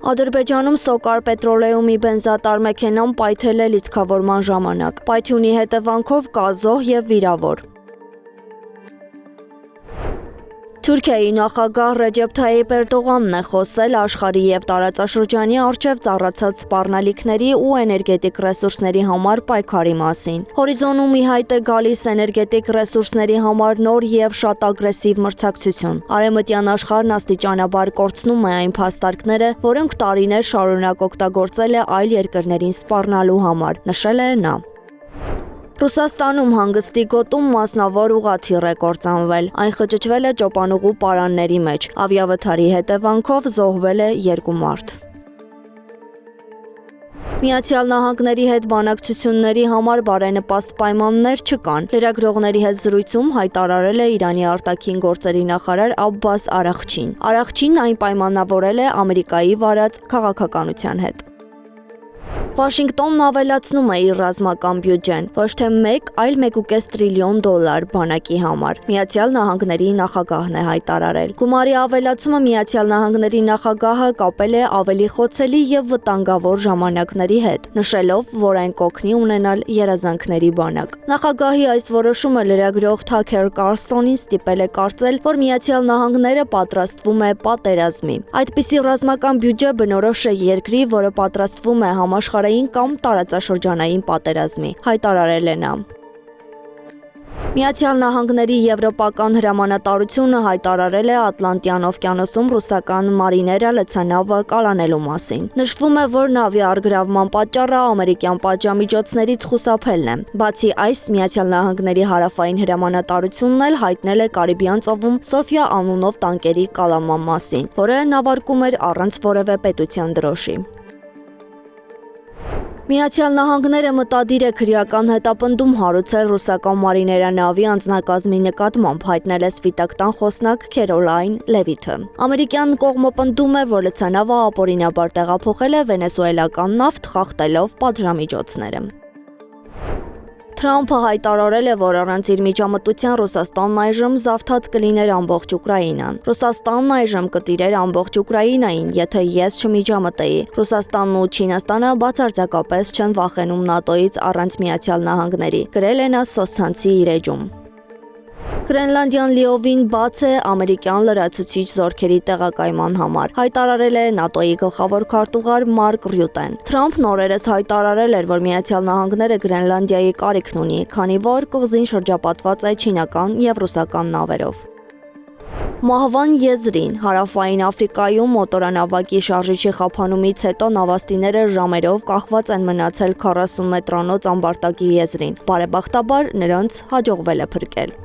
Ադրբեջանում Սոկար պետրոլեումի բենզատար մեքենան պայթել է լիցքավորման ժամանակ։ Պայթյունի հետևանքով կա զոհ և վիրավոր։ Թուրքիայի նախագահ Ռեջեփ Թայիփ Էրդողանն է խոսել աշխարհի և տարածաշրջանի առջև ծառացած սպառնալիքների ու էներգետիկ ռեսուրսների համար պայքարի մասին։ Հորիզոնում ի հայտ է գալիս էներգետիկ ռեսուրսների համար նոր և շատ ագրեսիվ մրցակցություն։ Արևմտյան աշխարհն աստիճանաբար կորցնում է այն փաստարկները, որոնք տարիներ շարունակ օգտագործել է այլ երկրներին սպառնալու համար, նշել է նա։ Ռուսաստանում հանգստի գոտում մասնավոր ուղղաթիռ է կործանվել։ Այն խճճվել է ճոպանուղու պարանների մեջ։ Ավիավթարի հետևանքով զոհվել է 2 մարդ։ Միացյալ Նահանգների հետ բանակցությունների համար բարենպաստ պայմաններ չկան։ Լրագրողների հետ զրույցում հայտարարել է Իրանի արտաքին գործերի նախարար Աբբաս Արաղչին։ Արաղչին այն պայմանավորել է Ամերիկայի վարած քաղաքականության հետ։ Վաշինգտոնն ավելացնում է իր ռազմական բյուջեն, ոչ թե 1, այլ 1.5 տրիլիոն դոլար բանակի համար, Միացյալ Նահանգների նախագահն է հայտարարել։ Գումարի ավելացումը Միացյալ Նահանգների նախագահը կապել է ավելի խոցելի և վտանգավոր ժամանակների հետ, նշելով, որ այն կօգնի ունենալ երազանքների բանակ։ Նախագահի այս որոշումը լրագրող Թաքեր Կարլսոնին ստիպել է կարծել, որ Միացյալ Նահանգները պատրաստվում է պատերազմի։ Այդպիսի ռազմական բյուջե բնորոշ է երկրի, որը պատրաստվում է համաշխարհային կամ տարածաշրջանային պատերազմի, հայտարարել է նա։ Միացյալ Նահանգների եվրոպական հրամանատարությունը հայտարարել է Ատլանտյան օվկիանոսում ռուսական մարիները լցանավը կալանելու մասին։ Նշվում է, որ նավի առգրավման պատճառը ամերիկյան պատժամիջոցներից խուսափելն է։ Բացի այս, Միացյալ Նահանգների հարավային հրամանատարությունն էլ հայտնել է Կարիբյան ծովում Սոֆիա անունով տանկերի կալանման մասին, որը նավարկում էր առանց որևէ պետության դրոշի։ Միացյալ Նահանգները մտադիր է քրեական հետապնդում հարուցել ռուսական մարիներանավի անձնակազմի նկատմամբ, հայտնել է Սպիտակ տան խոսնակ Քերոլայն Լևիթը։ Ամերիկյան կողմը պնդում է, որ լցանավը ապօրինաբար տեղափոխել է վենեսուելական նավթ, խախտելով պատժամիջոցները։ Թրամփը հայտարարել է, որ առանց իր միջամտության Ռուսաստանն այժմ զավթած կլիներ ամբողջ Ուկրաինան։ Ռուսաստանն այժմ կտիրեր ամբողջ Ուկրաինային, եթե ես չմիջամտեի։ Ռուսաստանն ու Չինաստանը բացարձակապես չեն վախենում ՆԱՏՕ-ից առանց Միացյալ Նահանգների, գրել է նա սոցցանցի իր էջում։ Գրենլանդիան լիովին բաց է ամերիկյան լրացուցիչ զորքերի տեղակայման համար, հայտարարել է ՆԱՏՕ-ի գլխավոր քարտուղար Մարկ Ռյուտեն։ Թրամփն օրերս հայտարարել էր, որ Միացյալ Նահանգները Գրենլանդիայի կարիքն ունի, քանի որ կղզին շրջապատված է չինական և ռուսական նավերով։ Մահվան եզրին Հարավային Աֆրիկայում մոտորանավակի շարժիչի խափանումից հետո նավաստիները ժամերով կախված են մնացել 40 մետրանոց ամբարտակի եզրին։ Բարեբախտաբար նրանց հաջողվել է փրկել։